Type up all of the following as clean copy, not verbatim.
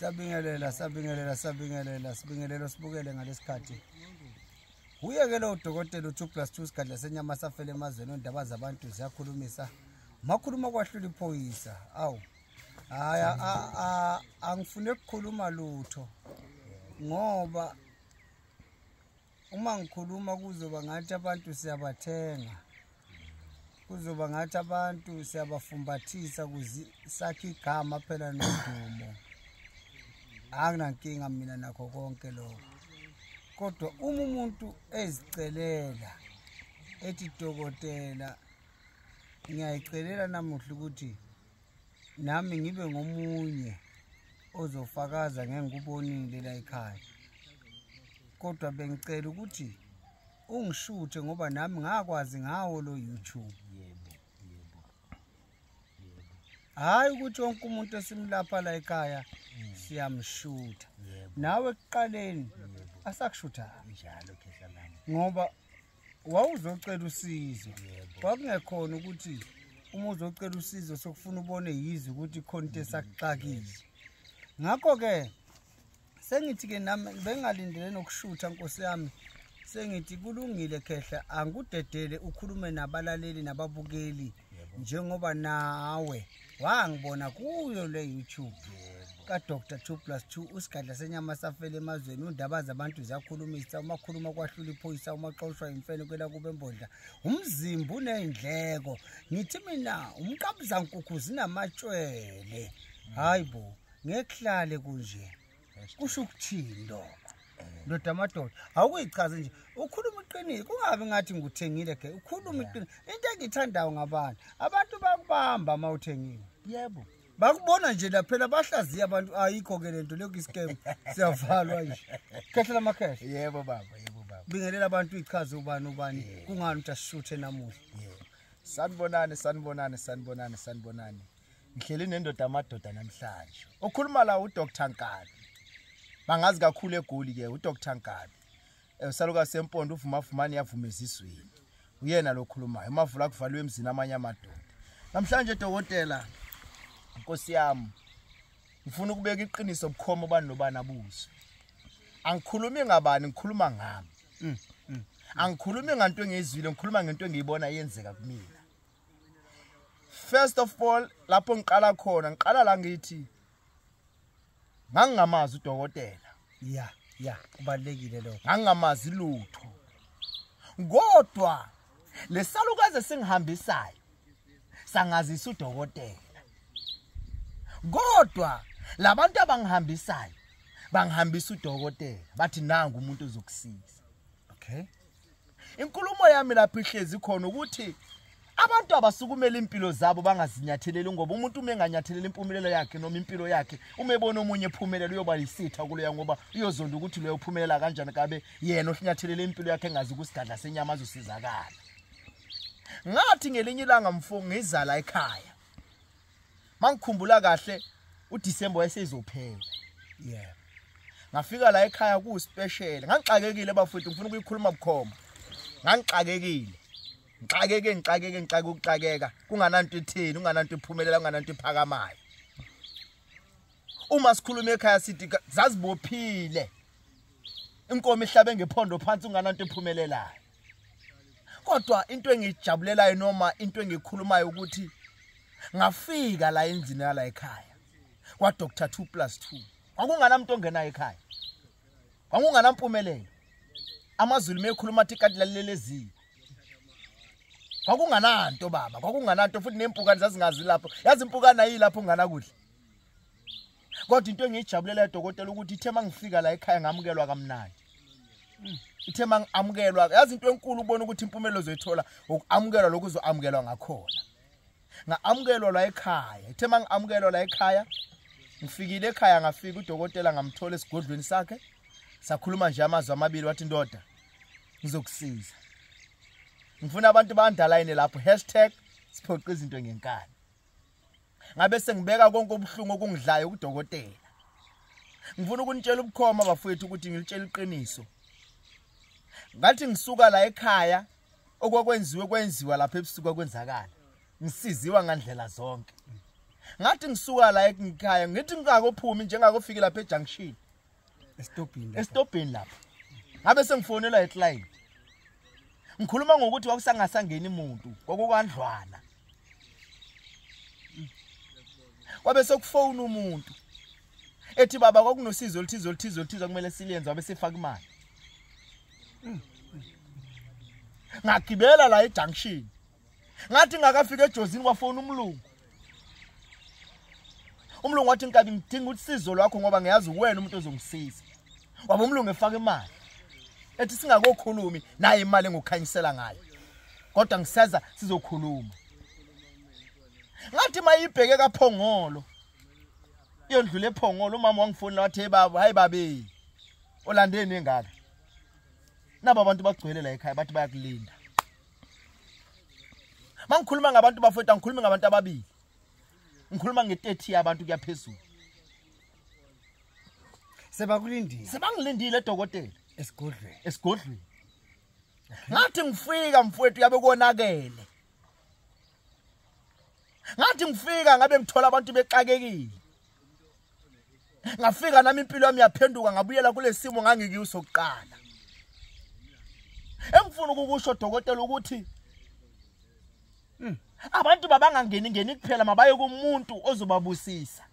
Sibingelelo sibukele ngalesikhathi. Uye ke lo dokotela u2+2 isikhathi senyama safele emazweni ondaba zabantu ziyakhulumisa. Makhuluma kwahlula iphoyisa. Awu. Haya angifune ukukhuluma lutho. Ngoba uma ngikhuluma kuzoba ngathi abantu siyabathenga. Kuzoba ngathi abantu siyabafumbathisa sakhe igama phela nodumo. Anginankinga mina nakho konke lokho. Kodwa uma umuntu ezicelela ethi dokotela ngiyayicelela namuhla ukuthi nami ngibe ngomunye ozofakaza ngengikubonile la ekhaya. Kodwa bengicela ukuthi ungishuthe ngoba nami ngakwazi ngawo lo YouTube. Hayi ukuthi wonke umuntu esimlapha la ekhaya siyamshutha. Nawe ekuqaleni asakushutha njalo khehlalana. Ngoba wawuzocela usizo. Kwakungekhona ukuthi uma uzocela usizo sokufuna ubone yizi ukuthi khona into esakuxakile. Ngakho ke sengithi ke nami bengalindele nokushutha Nkosi yami. Sengithi kulungile khehla angudedele ukhulume nabalaleli nababukeli njengoba nawe wangibona kuyo le YouTube ka Dr. 2+2 usigadla senyama safele emazweni undaba zabantu ziyakhulumisa umakhuluma kwahlula iphoyisa umaxoshwa imfene kwela kube embodla umzimba unendleko ngithi mina umqabza nkukhu zinamatshwele hayibo ngekhlale kunje kusho ukuthini lokho ndoda amadoda awukuyichaze nje ukhuluma iqiniso kungabe ngathi nguthengile ke ukhuluma iqiniso into engithandayo ngabantu abantu bakubamba mawuthengile yebo bakubona nje laphela bahlaziya abantu ayikho ke lento lokho isikeme siyavalwa nje khehla lamakhehla yebo baba bingelela abantu ichaze ubani kungani utasishuthe namuhla sanibonani ngihleli nendoda amadoda namhlanje okhuluma la uDr Nkabi bangazi kakhulu eGoli ke uDr Nkabi usaluka sempondo uvumavumani yavumeza iswini uyena lokhulumayo emavula kuvalwe emzini amanye amadoda namhlanje dokotela Nkosi yami ngifuna ukubeka iqiniso bukhoma ubani nobani abuzo angikhulumi ngabani ngikhuluma ngami angikhulumi nganto engizwile ngikhuluma ngento engiyibona yenzeka kumina. First of all lapho ngiqala khona ngiqala la ngithi ngangingamazi udokotela kubalekile lokho ngangingamazi lutho kodwa lesalukaze singihambisayo sangazisa udokotela kodwa labantu abangihambisayo bangihambisa udokotela bathi nanga umuntu ozokusiza. Okay, inkulumo yami lapho ihlezi khona ukuthi abantu abasukumela impilo zabo bangazinyatheleli ngoba umuntu uma enganyathelela impumelelo yakhe noma impilo yakhe uma ebona omunye ephumelela uyoba yisitha kuleya ngoba uyozonda ukuthi leyo uphumelela kanjani kabe yena osinyathelela impilo yakhe engazi ukusigadla senyama azosizakala. Ngathi ngelinye ilanga mfo ngizala ekhaya mangikhumbula kahle uDisemba wayesezophela ngafika la ekhaya ku special ngixakekile bafowethu ngifuna ukuyikhuluma bukhoma ngixakekile ngixakeke ukuxakeka kungananto etheni ungananto iphumelela ungananto iphakamayo. Uma sikhuluma ekhaya sithi zazibophile inkomo ihlabe ngephondo phansi ungananto iphumelelayo. Kodwa into engijabulelayo noma into engikhulumayo ukuthi ngafika la endlini yala ekhaya kwa Dr. 2+2 kwakunganamuntu ongenayo ekhaya kwakunganampumelelo amazulu mekhuluma athi kanti lalelezi kwakungananto baba kwakungananto futhi nempukane zazingazi lapho yazi impukane ayilapho ngana kudla. Kodwa into engiyijabulela edokotela ukuthi ithe mangifika la ekhaya ngamukelwa kamnandi ithe mangamukelwa yazi into enkulu ubona ukuthi impumelelo zoyithola ukuamukelwa lokho uzoamukelwa ngakhona ngaamukelwa la ekhaya ithe mangamukelwa la ekhaya ngifikile ekhaya ngafika udokotela ngamthola esigodlweni sakhe sakhuluma nje amazwi amabili wathi ndoda ngizokusiza ngifuna abantu bandalaine lapho #siphoqa izinto ngenkani ngabe sengibeka konke obuhlungu okungidlayo kudokotela ngifuna ukunitshela ubukhoma bafowethu ukuthi ngilitshela iqiniso ngathi ngisuka la ekhaya okwakwenziwa lapha ebusuku kwenzakala ngisiziwa ngandlela zonke ngathi ngisuka la ekhaya ngithi ngikakophumi njengakofika lapha ejunction estopini lapha ngabe sengifonela eclient ngikhuluma ngokuthi wakusangasangeni umuntu kwakukandlwana kwabe sekufona umuntu ethi baba kwakunosizo oluthizo kumele silenze wabe sefaka imali ngagibela la ejunction ngathi ngakafika ejozini kwafona umlungu wathi nkabi ngidinga usizo lwakho ngoba ngiyazi uwena umuntu ozongisiza waba umlungu efaka imali ethi singakokhulumi naye imali engukhanyisela ngayo kodwa ngiseza sizokhuluma ngathi mayibheke kaphongolo iyondlule ephongolo umama wangifonela wathi hey baba hayi babe olandeni engaka naba abantu bagcwele la ekhaya bathi bayakulinda mangikhuluma ngabantu bafowethu ngikhuluma ngabantu ababili ngikhuluma nge30 yabantu kuyaphezulu sebangilindile edokotela esigodlweni ngathi ngifika mfowethu yabe konakele ngathi ngifika ngabe ngithola abantu bexakekile ngafika nami impilo yami yaphenduka ngabuyela kule simo ngangikiyo sokuqala engifuna ukusho dokotela ukuthi abantu babangangeni kuphela mabaye kumuntu ozobabusisa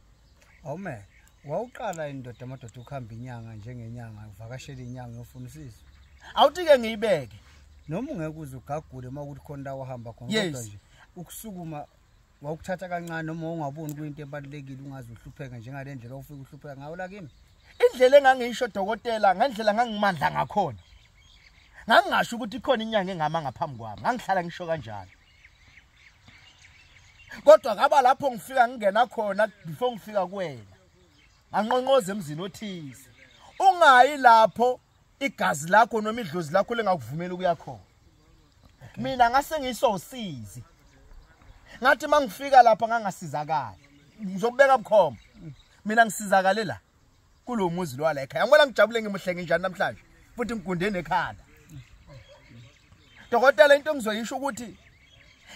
awume wawuqala indoda amadoda ukuhamba inyanga njengenyanga uvakashela inyanga yofuna usizo awuthi-ke ngiyibeke noma ungeke uze ugagule uma ukuthi khona la wahamba khona kodwa nje ukusukuma wawukuthatha kancane noma ungaboni kuyinto ebalekile ungazi uhlupheka njengale ndlela ofika uhlupheka ngayo la kimi indlela engangisho dokotela ngendlela ngangimandla ngakhona ngangisho ukuthi khona inyanga engama ngaphambi kwami ngangihlala ngisho kanjalo kodwa ngaba lapho ngifika ngingena khona before ngifika kuwena anqonqoze emzini othize ungayi lapho igazi lakho noma idlozi lakho lengakuvumela ukuya khona mina ngase ngisosizi ngathi mangifika lapha ngangasizakala ngizobeka bukhoma mina ngisizakale la kulomuzi lo la ekhaya ngibona ngijabule ngimuhlenge njani namhlanje futhi ngigundene ekhanda dokotela into engizoyisho ukuthi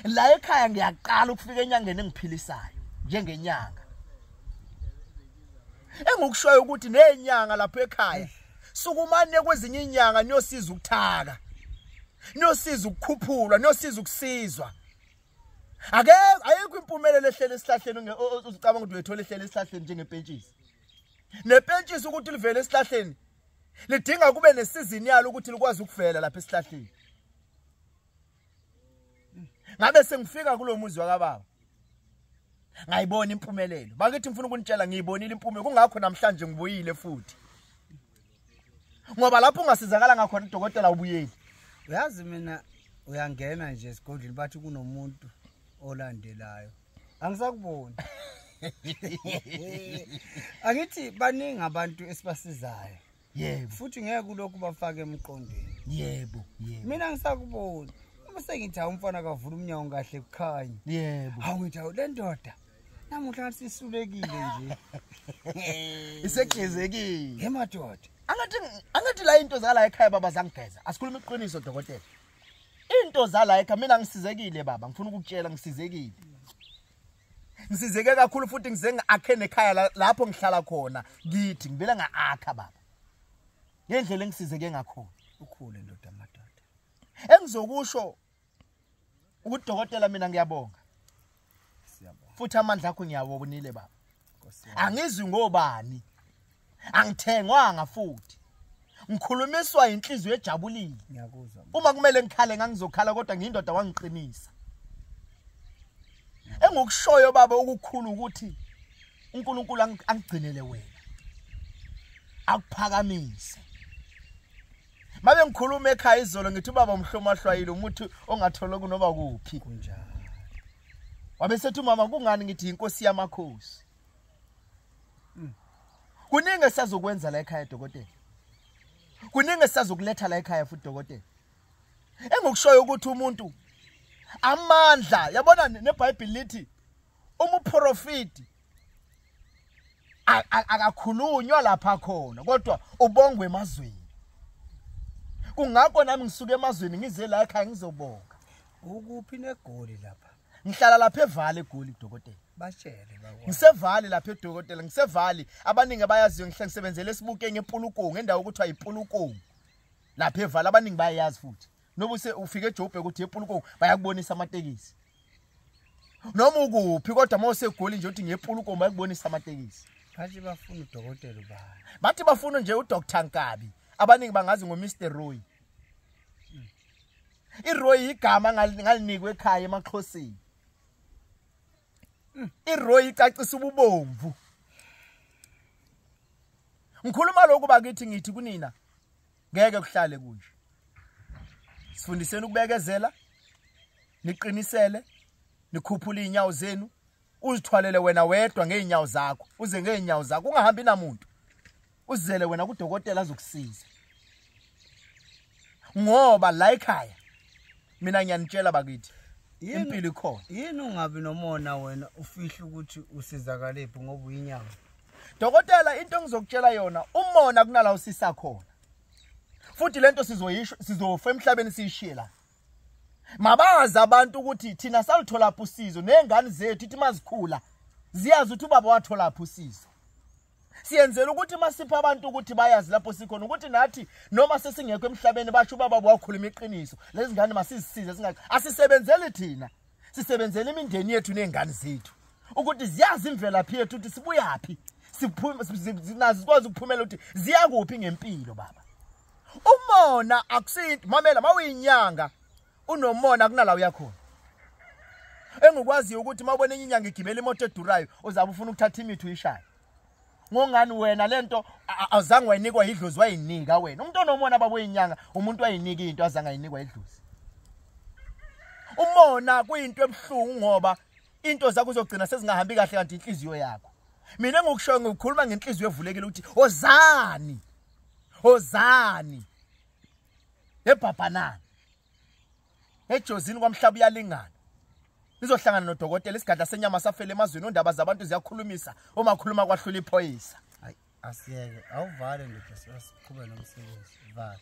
la ekhaya ngiyaqala ukufika enyangeni engiphilisayo njengenyanga engikushoyo ukuthi nenyanga lapha ekhaya sukumane kwezinye inyanga niyosiza ukuthaka niyosiza ukukhuphula niyosiza ukusizwa ayikho impumelelo ehlele esihlahleni uzicabanga ukuthi uyethola ehlele esihlahleni njengepentshisi nepentshisi ukuthi livele esihlahleni lidinga kube nesizini yalo ukuthi likwazi ukuvela lapha esihlahleni ngabe sengifika kulomuzi wakababa ngayibona impumelelo bakithi ngifuna ukunitshela ngiyibonile impumelelo kungakho namhlanje ngibuyile futhi ngoba lapho ungasizakala ngakhona udokotela ubuyeli uyazi mina uyangena nje esigodlweni bathi kunomuntu olandelayo angisakuboni angithi baningi abantu esibasizayo yebo futhi ngeke kulokhu bafake emqondweni yebo mina ngisakuboni bese ngithi umfana kavula umnyango kahle kukhanya yebo hawu ngithi le ndoda namuhla ngathi sisulekile nje isekuzekile emadoda angathi la into zala ekhaya baba zangigeza asikhuluma iqiniso dokotela into zala ekhaya mina ngisizekile baba ngifuna ukukutshela ngisizekile ngisizeke kakhulu futhi ngize ngakhe nekhaya lapho ngihlala khona ngithi ngibela ngaakha baba ngendlela engisizeke ngakhona ukhule ndoda amadoda engizokusho ukuthi dokotela mina ngiyabonga siyabonga futhi amandla akho ngiyawabonile baba angizwi ngobani angithengwanga futhi ngikhulumiswa inhliziyo ejabulile ngiyakuzwa uma kumele ngikhale ngangizokhala kodwa ngiyindoda wangiqinisa engokushoyo baba ukukhulu ukuthi uNkulunkulu angigcinele wena akuphakamise mabe ngikhuluma ekhaya izolo ngithi baba umhlomahlwayile umuthi ongathola kunoba kuphi kunjalo wabe sethi mama kungani ngithi inkosi yamakhosi kuningi esazokwenza la ekhaya dokotela kuningi esazokuletha la ekhaya futhi dokotela engokushoyo ukuthi umuntu amandla yabona neBhayibheli lithi umuprofiti akakhulunywa lapha khona kodwa ubongwe emazweni kungakho nami ngisuka emazweni ngize la ekhaya ngizobonga ukuphi negoli lapha ngihlala lapha eVale eGoli dokotela Bashele bakwazi. Ngisevali lapha edokotela, ngisevali. Abaningi abayaziyo ngihle ngisebenzele esibuke ngepulukong, endawo ukuthi ayipulukong. Lapha evali abaningi bayayazi futhi. Noba ufike eJobe ukuthi epulukong bayakubonisa amatekisi. Noma ukuphi kodwa mawuse egoli nje uthi ngepulukong bayakubonisa amatekisi. Bathi bafuna udokotela ubani? Bathi bafuna nje uDr Nkabi. Abaningi bangazi ngoMr Roy. iRoy igama ngalinikwe ekhaya emaXhoseni. iRoy icacisa ububomvu. Ngikhuluma lokhu bakithi ngithi kunina ngeke kuhlale kunje. Sifundiseni ukubekezela, niqinisele, nikhuphule inyawo zenu, uzithwalele wena wedwa ngeenyawo zakho, uze ngeenyawo zakho ungahambi namuntu. Uzele wena kudokotela azokusiza. Ngoba la ekhaya mina ngiyanitshela bakithi impilo ikhona. Yini ungabi nomona wena ufihla ukuthi usizakalephi ngoba uyinyawo? Dokotela into engizokutshela yona umona kunala usisa khona. Futhi lento sizoyisho sizofa emhlabeni siyishiye la. Mabazi abantu ukuthi thina salithola lapho usizo nengane zethu ithi mazikhula ziyazi ukuthi ubaba wathola lapho usizo. Siyenzela ukuthi masipha abantu ukuthi bayazi lapho sikhona ukuthi nathi noma sesingekho emhlabeni basho ubaba wakhuluma iqiniso. Lezi ngane masizisize singakho asisebenzele thina. Sisebenzele imindeni yethu nengane zethu ukuthi ziyazi imvelaphi yethu ukuthi sibuyapi. Siphume nazi sikwazi ukuphumela ukuthi ziya kuphi ngempilo baba. Umona akusinto mamela mawuyinyanga unomona kunala uyakhona. Engikwaziyo ukuthi mawubona enye inyanga igibela imoto edurayo uzabe ufuna ukuthatha imithi uyishaya. Ngongani wena lento azange wayinikwa idlozi wayinika wena. Umuntu onomona baboyinyanga umuntu wayinika into azange ayinikwa idlozi. Umona kuyinto ebhlungu ngoba into zakho uzogcina sezingahambi kahle kanti inhliziyo yakho. Mina engikushoyo ngikhuluma ngenhliziyo evulekile ukuthi ozani. Ozani. Ebhabhanani. Ejozini kwamhlaba uyalingana. Nizohlangana nodokotela isigadla senyama safele emazweni ondaba zabantu ziyakhulumisa uma khuluma kwahlula iphoyisa. Hayi asiyeke awuvale nje siqhubeke nomsebenzi. Vale.